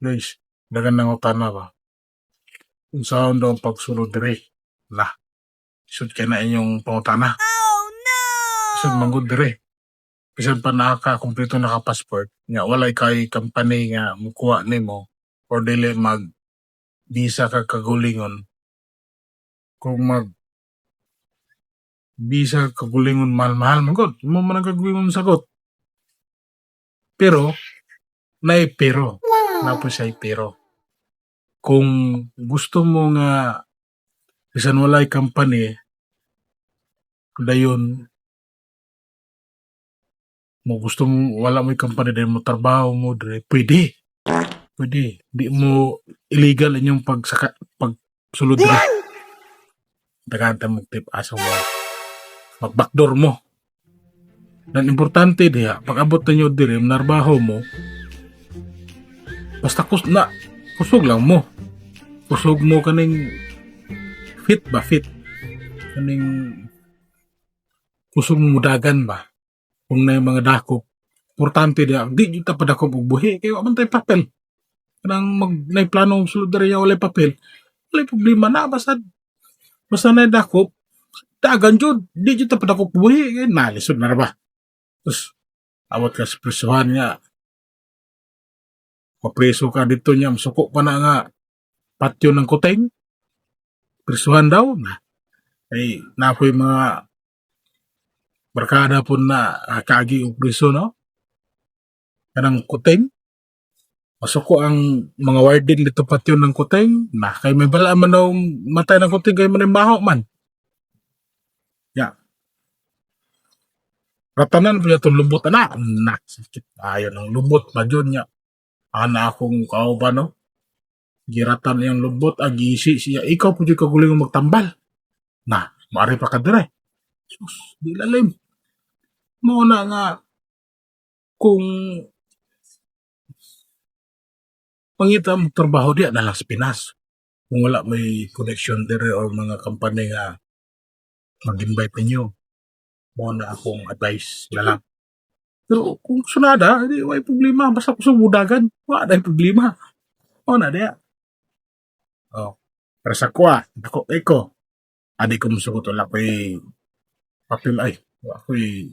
Guys, dagan nang utana ba? Unsaon daw ang pagsulod diri? Lah, isod kay na inyong pangutana. Isod manggod diri. Bisan pa kumpleto naka-passport, nga walay kay company nga mukuha nimo or dili mag visa ka kagulingon. Kung mag visa kagulingon mahal-mahal manggod, mo man ang kagulingon sagot. Pero pero. Napo siya pero. Kung gusto mo nga bisan walay company, dayon mo gusto mo wala mo company dahil mo trabaho mo dire, pwede. Di mo illegal inyong pagsulod dire. Daganta mo tip aso mo mag-backdoor mo. Dan importante diha, pag abot na nyo dire, narbaho mo, basta kusog lang mo. Kusog mo kaning fit. Kaning kusog mo mudagan ba? Kung na yung mga dakop, importante diha, di yung tapadakop og buhi, kayo amantay papel. Kanang na plano sulod dire walay papel, walay problema na, basta na dakop, dagan jud, di jud tapadakop buhi, nalisod na ba? Tapos, awat ka sa presuhan nga, mapreso ka dito niya, masuko pa na nga, patyo ng kuteng, presuhan daw, na, ay, napoy mga barkada po na kagi o preso, no? Kanang kuteng, masuko ang mga warden dito patyo ng kuteng, na, kay may bala man daw matay ng kuteng, kay manimaho man. Ya. Ratanan po itong lubot, anak, sakit ayaw ng lubot, madyon niya. Ana akong kauban, no? Giratan yung lubot, agisi siya. Ikaw po di kaguling magtambal. Na, maari pa ka dire. Sus, di lalim. Muna nga, kung pangita mo trabaho diya na lang sa Pinas. Kung wala may connection dire or mga company nga mag-invite ninyo, muna akong advice na lang. Pero kung sunada, hindi may problema. Basta kung sumudagan, wala na problema. Muna diya. Oh, pero sa kuha, ako, eko, adi ko musugot wala ko'y papel ay, wala ko'y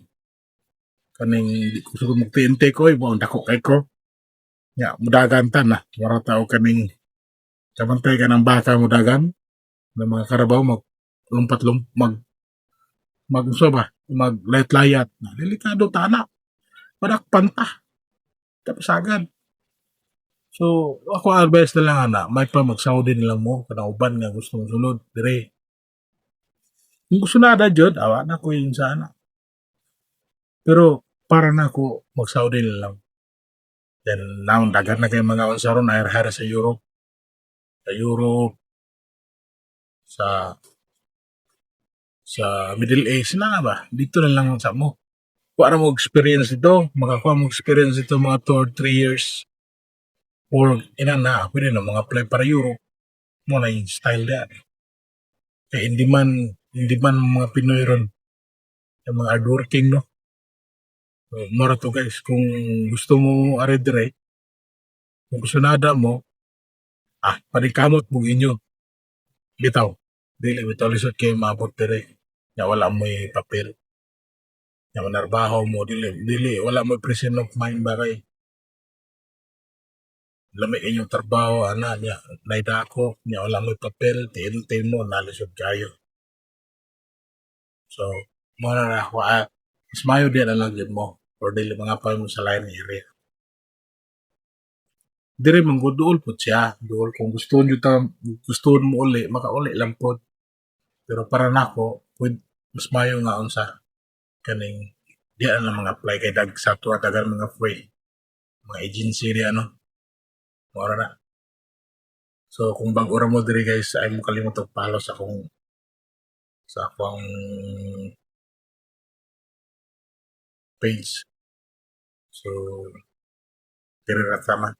kaning di ko sugot mag-TNT ko, buong dako kay ko. Ya, mudagan ta na, wala tao kaning kamantay ka ng baka mudagan, ng mga karabaw maglayat-layat. Na, delikado ta na, padakpan ta, tapos So, ako advice na lang ana, may pa mag-Saudi nilang mo, kanang uban nga gusto mong sulod, dire. Kung gusto na da jud, awa na ko yun sana. Pero, para na ako mag-Saudi nilang. Then, naon dagan na kay mga unsaron na hara sa Europe. Sa Europe, sa Middle East na ba? Dito na lang sa mo. Para mo experience ito, makakuha mo experience ito mga 2 or 3 years. Or, ina na, pwede na mga apply para Europe. Mo na yung style yan. Kaya hindi man mga Pinoy ron, yung mga hardworking, no? So, mara to guys, kung gusto mo are dire, kung gusto nada mo, panikamot mo inyo. Bitaw. Dili, bitaw lisod kayo maabot dire. Ya wala mo papel. Ya manarbaho mo, dili, wala mo present of mind ba kay lamig inyong trabaho, niya, naidako, niya wala mo papel, tin mo, nalisod kayo. So, muna na ako, mas mayo din na lang din mo, or dili mga pa mo sa line area. Dire man go duol po siya, duol kung gusto mo uli, makauli lang po. Pero para nako, mas mayo nga unsa kaning di na mga apply kay dag sa tuwa tagal mga free mga agency di ano mora na. So kung bag-ura mo diri guys, ay mo kalimot og follow sa akong page. So diri ra tama.